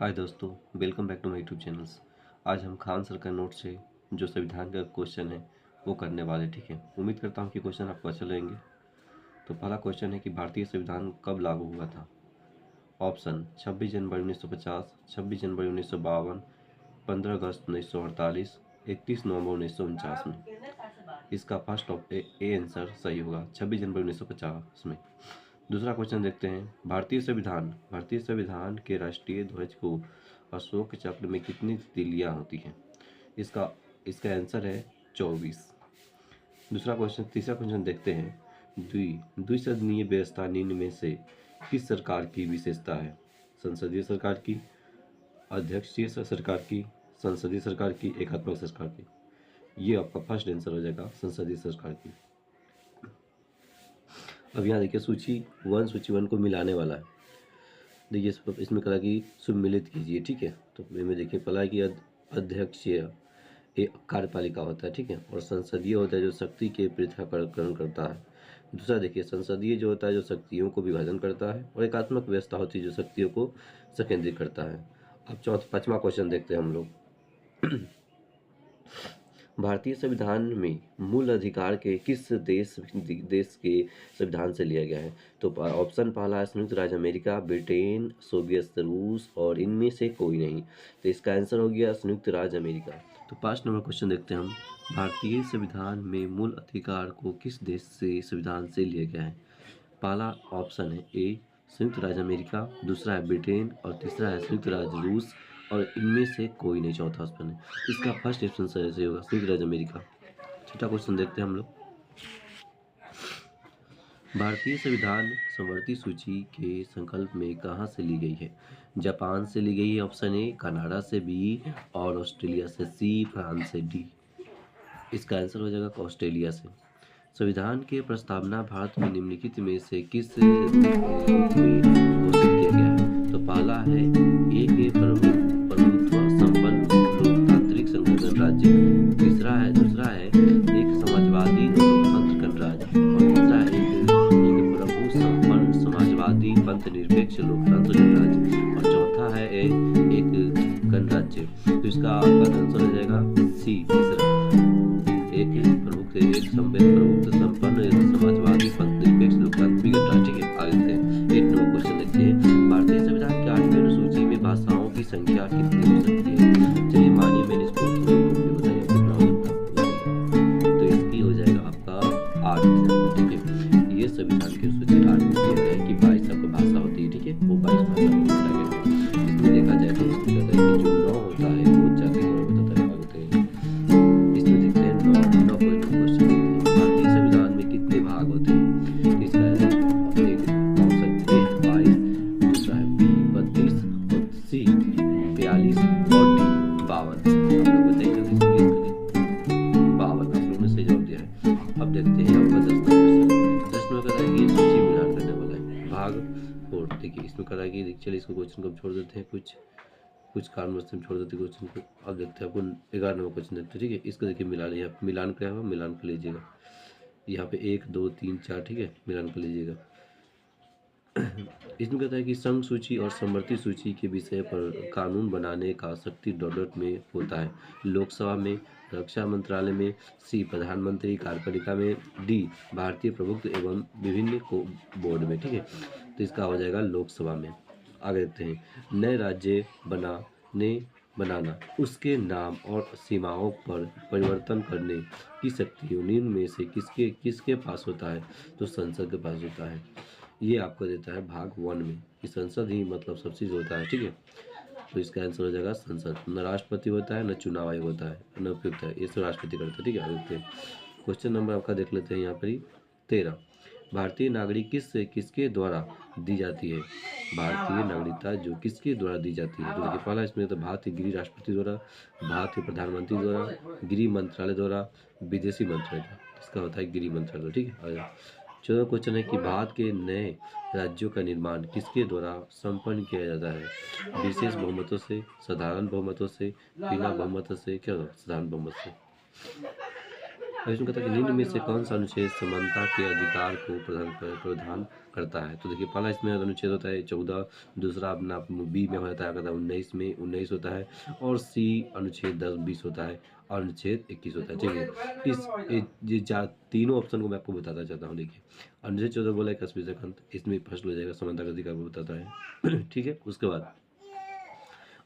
हाय दोस्तों, welcome back to my YouTube channels. आज हम खान सर का नोट से जो संविधान का क्वेश्चन है वो करने वाले, ठीक है। उम्मीद करता हूँ कि क्वेश्चन आपको अच्छे लगेंगे। तो पहला क्वेश्चन है कि भारतीय संविधान कब लागू हुआ था। ऑप्शन 26 जनवरी 1950, 26 जनवरी 1952, 15 अगस्त 1948, 31 नवंबर 1949 में। इसका फर्स्ट ए आंसर सही होगा, 26 जनवरी 1950 में। दूसरा क्वेश्चन देखते हैं। भारतीय संविधान के राष्ट्रीय ध्वज को अशोक चक्र में कितनी तितलियां होती हैं। इसका इसका आंसर है 24। तीसरा क्वेश्चन देखते हैं। द्विसदनीय व्यवस्था निम्न में से किस सरकार की विशेषता है। संसदीय सरकार की, अध्यक्षीय सरकार की, संसदीय सरकार की, एकात्मक सरकार की। ये आपका फर्स्ट आंसर हो जाएगा, संसदीय सरकार की। अब यहाँ देखिए सूची वन को मिलाने वाला है। देखिए इसमें कहा कि सुमिलित कीजिए, ठीक है। तो इसमें देखिए पहला कि अध्यक्षीय एक कार्यपालिका होता है, ठीक है, और संसदीय होता है जो शक्ति के पृथक्करण करता है। दूसरा देखिए संसदीय जो होता है जो शक्तियों को विभाजन करता है, और एकात्मक व्यवस्था होती है जो शक्तियों को संकेंद्रित करता है। अब पांचवा क्वेश्चन देखते हैं हम लोग। भारतीय संविधान में मूल अधिकार के किस देश के संविधान से लिया गया है। तो ऑप्शन पहला है संयुक्त राज्य अमेरिका, ब्रिटेन, सोवियत रूस और इनमें से कोई नहीं। तो इसका आंसर हो गया संयुक्त राज्य अमेरिका। तो 5 नंबर क्वेश्चन देखते हैं हम। भारतीय संविधान में मूल अधिकार को किस देश से संविधान से लिया गया है। पहला ऑप्शन है ए संयुक्त राज्य अमेरिका, दूसरा है ब्रिटेन और तीसरा है संयुक्त राज्य रूस और इनमें से कोई नहीं, चौथा ऑप्शन है। इसका फर्स्ट ऑप्शन सही होगा, संयुक्त राज्य अमेरिका। छठा क्वेश्चन देखते हैं हम लोग। भारतीय संविधान समवर्ती सूची के संकल्प में कहाँ से ली गई है। जापान से ली गई है ऑप्शन ए, कनाडा से बी और ऑस्ट्रेलिया से सी, फ्रांस से डी। इसका आंसर हो जाएगा ऑस्ट्रेलिया से। संविधान के प्रस्तावना भारत में निम्नलिखित में से किस रूप में घोषित किया गया है। तो पहला है एक प्रभुत्व संपन्न लोकतांत्रिक संघ राज्य, दूसरा है एक समाजवादी लोकतंत्र गणराज्य और तीसरा है एक प्रभु संपन्न समाजवादी पंथ निरपेक्ष लोकतंत्र गणराज्य और चौथा है एक गणराज्य। तो इसका आंसर हो जाएगा सी, तीसरा एक संपन्न समाजवादी पंथ निरपेक्ष लोकतांत्रिक गणराज्य। ठीक है, आगे देखते हैं। 8 नंबर क्वेश्चन देखते हैं। भारतीय संविधान की 8वीं अनुसूची में भाषाओं की संख्या कितनी हो सकती है। चलिए मानिए मैंने इसको बताया कितना हो सकता है। तो इसकी हो जाएगा आपका 8, ठीक है। ये संविधान की अनुसूची 8 में दिया गया है कि 22 आपको भाषा होती है, ठीक है, वो 22 भाषा में बांटा गया है। इसमें देखा जाए तो इसमें कहता है कि जो 9 होता है वो जाति और बताता है होते हैं। इसमें देखते हैं 9 क्वेश्चन भारतीय संविधान में कितने भाग होते हैं। इसका है एक ऑप्शन ए 22, दूसरा है बी 32 और सी 42 और डी 52। आप लोग बताइए जल्दी से क्लियर करें। 52 आप लोगों ने सही जवाब दिया है। अब देखते हैं आपका 10 नंबर क्वेश्चन। 10 नंबर का है ये सूची मिलान करने वाला है भाग 4। देखिए इसमें कहा है कि चलिए इसको क्वेश्चन को छोड़ देते हैं, कुछ कारणवश हम छोड़ देते क्वेश्चन को। अब देखते हैं आपको 11 नंबर क्वेश्चन देखते हैं, ठीक है। इसको देखिए मिलान क्या होगा, मिलान कर लीजिएगा। यहाँ पे 1 2 3 4, ठीक है, मिलान कर लीजिएगा। इसमें कहता है कि संघ सूची और समवर्ती सूची के विषय पर कानून बनाने का शक्ति डॉट में होता है। लोकसभा में, रक्षा मंत्रालय में, सी प्रधानमंत्री कार्यपालिका में, डी भारतीय प्रभुत्व एवं विभिन्न को बोर्ड में, ठीक है। तो इसका हो जाएगा लोकसभा में। आगे देखते हैं। नए राज्य बनाना, उसके नाम और सीमाओं पर परिवर्तन करने की शक्ति निम्न में से किसके पास होता है। तो संसद के पास होता है। ये आपको देता है भाग 1 में कि संसद ही मतलब सब चीज़ होता है, ठीक है। तो इसका आंसर हो जाएगा संसद। न राष्ट्रपति होता है, न चुनाव आयोग होता है, न उपयुक्त है, ये सब राष्ट्रपति करते हैं, ठीक है। आगे देखते हैं। क्वेश्चन नंबर आपका देख लेते हैं यहाँ पर ही 13। भारतीय नागरिक किसके द्वारा दी जाती है। भारतीय नागरिकता जो किसके द्वारा दी जाती है। तो देखिए पहला इसमें तो भारतीय गृह राष्ट्रपति द्वारा, भारतीय प्रधानमंत्री द्वारा, गृह मंत्रालय द्वारा, विदेशी मंत्रालय द्वारा। इसका होता है गृह मंत्रालय, ठीक है। 14 क्वेश्चन है कि भारत के नए राज्यों का निर्माण किसके द्वारा संपन्न किया जाता है। विशेष बहुमतों से, साधारण बहुमतों से, बिना बहुमतों से, क्या साधारण बहुमत से। और इसमें कहता है कि निम्न में से कौन सा अनुच्छेद समानता के अधिकार को प्रदान करता है। तो देखिए पहला इसमें अनुच्छेद होता है 14, दूसरा अपना बी में होता है 19 में 19 होता है, और सी अनुच्छेद 10 20 होता है, और अनुच्छेद 21 होता है। ठीक है, तीनों ऑप्शन को मैं आपको बताता चाहता हूँ। देखिए अनुच्छेद 14 बोला है कस्बी से खंत, इसमें फर्स्ट हो जाएगा समानता का अधिकार को बताता है। ठीक है, उसके बाद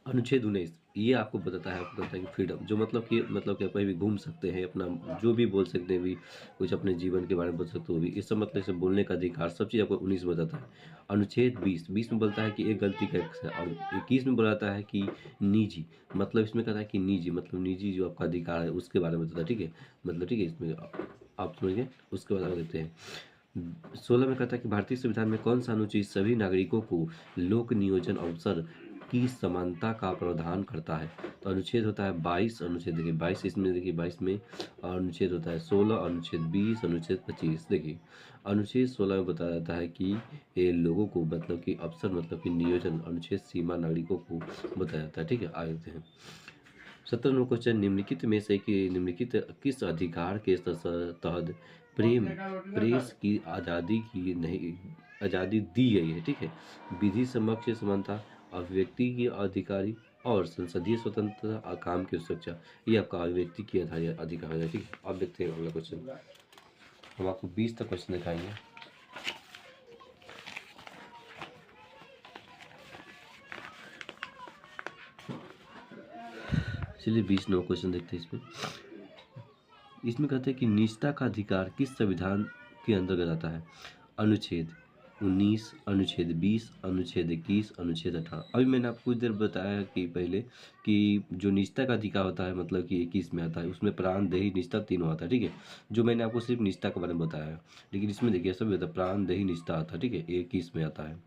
अनुच्छेद 19 ये आपको बताता है, आपको बताता है कि फ्रीडम, जो मतलब कि आप कहीं भी घूम सकते हैं, अपना जो भी बोल सकते हैं भी, कुछ अपने जीवन के बारे में बोल सकते हो भी, इस सब मतलब इसे बोलने का अधिकार, सब चीज़ आपको 19 में बताता है। अनुच्छेद 20 में बोलता है कि एक गलती का एक है, और 21 में बताता है कि निजी, मतलब इसमें कहता है कि निजी मतलब निजी जो आपका अधिकार है उसके बारे में बताता है। ठीक है, मतलब ठीक है, इसमें आप समझ गए। उसके बाद आगे देखते हैं 16 में कहता है कि भारतीय संविधान में कौन सा अनुच्छेद सभी नागरिकों को लोक नियोजन अवसर की समानता का प्रावधान करता है। तो अनुच्छेद होता है 22, अनुच्छेद देखिए 22, इसमें देखिए 22 में, और अनुच्छेद होता है 16, अनुच्छेद 20, अनुच्छेद 25। देखिए अनुच्छेद 16 में बताया जाता है कि ये लोगों को मतलब कि अवसर मतलब कि नियोजन, अनुच्छेद सीमा नागरिकों को बताया जाता है। ठीक है, आगे देखते हैं 17वां क्वेश्चन, निम्नलिखित में से कि निम्नलिखित किस अधिकार के तहत प्रेस की आज़ादी दी गई है। ठीक है, विधि समक्ष समानता, अभिव्यक्ति की अधिकारी, और संसदीय स्वतंत्रता और काम की सुरक्षा, ये आपका अभिव्यक्ति की अधिकार है। ठीक है, अब देखते हैं अगला क्वेश्चन। हम आपको 20 तक क्वेश्चन दिखाएंगे। चलिए 20 क्वेश्चन देखते हैं। इसमें कहते हैं कि निजता का अधिकार किस संविधान के अंतर्गत आता है। अनुच्छेद 19, अनुच्छेद 20, अनुच्छेद 21, अनुच्छेद 18। अभी मैंने आपको कुछ देर बताया कि पहले कि जो निजता का अधिकार होता है मतलब कि 21 में आता है, उसमें प्राण देही निजता तीनों आता है। ठीक है, जो मैंने आपको सिर्फ निजता के बारे में बताया है, लेकिन इसमें देखिए सब होता है, प्राण देही निजता आता है। ठीक है, 21 में आता है।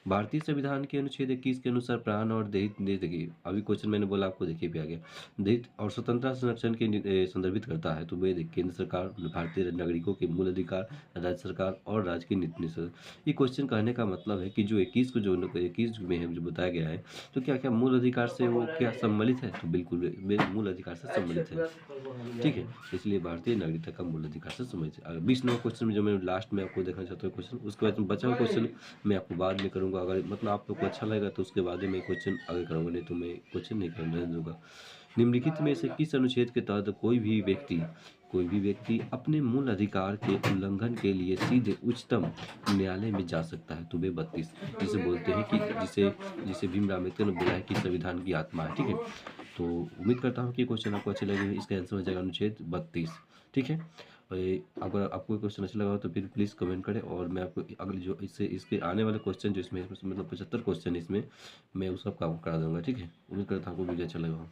भारतीय संविधान के अनुच्छेद 21 के अनुसार प्राण और देहित देखिए अभी क्वेश्चन मैंने बोला आपको, देखिए भी आ गया, देहित और स्वतंत्रता संरक्षण के संदर्भित करता है। तो वे केंद्र सरकार, भारतीय नागरिकों के मूल अधिकार, राज्य सरकार और राज्य की नीति निषेध। ये क्वेश्चन कहने का मतलब है कि जो 21 को जो 21 में है जो बताया गया है, तो क्या क्या मूल अधिकार से वो क्या सम्मिलित है, तो बिल्कुल मूल अधिकार से सम्मिलित है। ठीक है, इसलिए भारतीय नागरिकता का मूल अधिकार से सम्मिलित है। 20 क्वेश्चन में जो मैं लास्ट में आपको देखना चाहता हूँ क्वेश्चन, उसके बाद बचा हुआ क्वेश्चन मैं आपको बाद में करूँगा। अगर मतलब आप लोग को अच्छा लगेगा तो उसके बाद ही मैं क्वेश्चन आगे करूँगा, नहीं तो मैं क्वेश्चन नहीं करने दूंगा। निम्नलिखित में से किस अनुच्छेद के तहत कोई भी व्यक्ति अपने मूल अधिकार के उल्लंघन के लिए सीधे उच्चतम न्यायालय में जा सकता है। तो वे 32 जिसे बोलते हैं कि जिसे भीमराव अम्बेडकर ने बोला है कि संविधान की आत्मा है। ठीक है, तो उम्मीद करता हूँ कि क्वेश्चन आपको अच्छे लगे। इसका आंसर हो जाएगा अनुच्छेद 32। ठीक है, अगर आपको क्वेश्चन अच्छा लगा हो तो फिर प्लीज़ कमेंट करें, और मैं आपको अगले जो इसके आने वाले क्वेश्चन जो इसमें मतलब 75 क्वेश्चन इसमें मैं उस सब काम करा दूंगा। ठीक है, उम्मीद करता हूँ आपको वीडियो अच्छा लगा हो।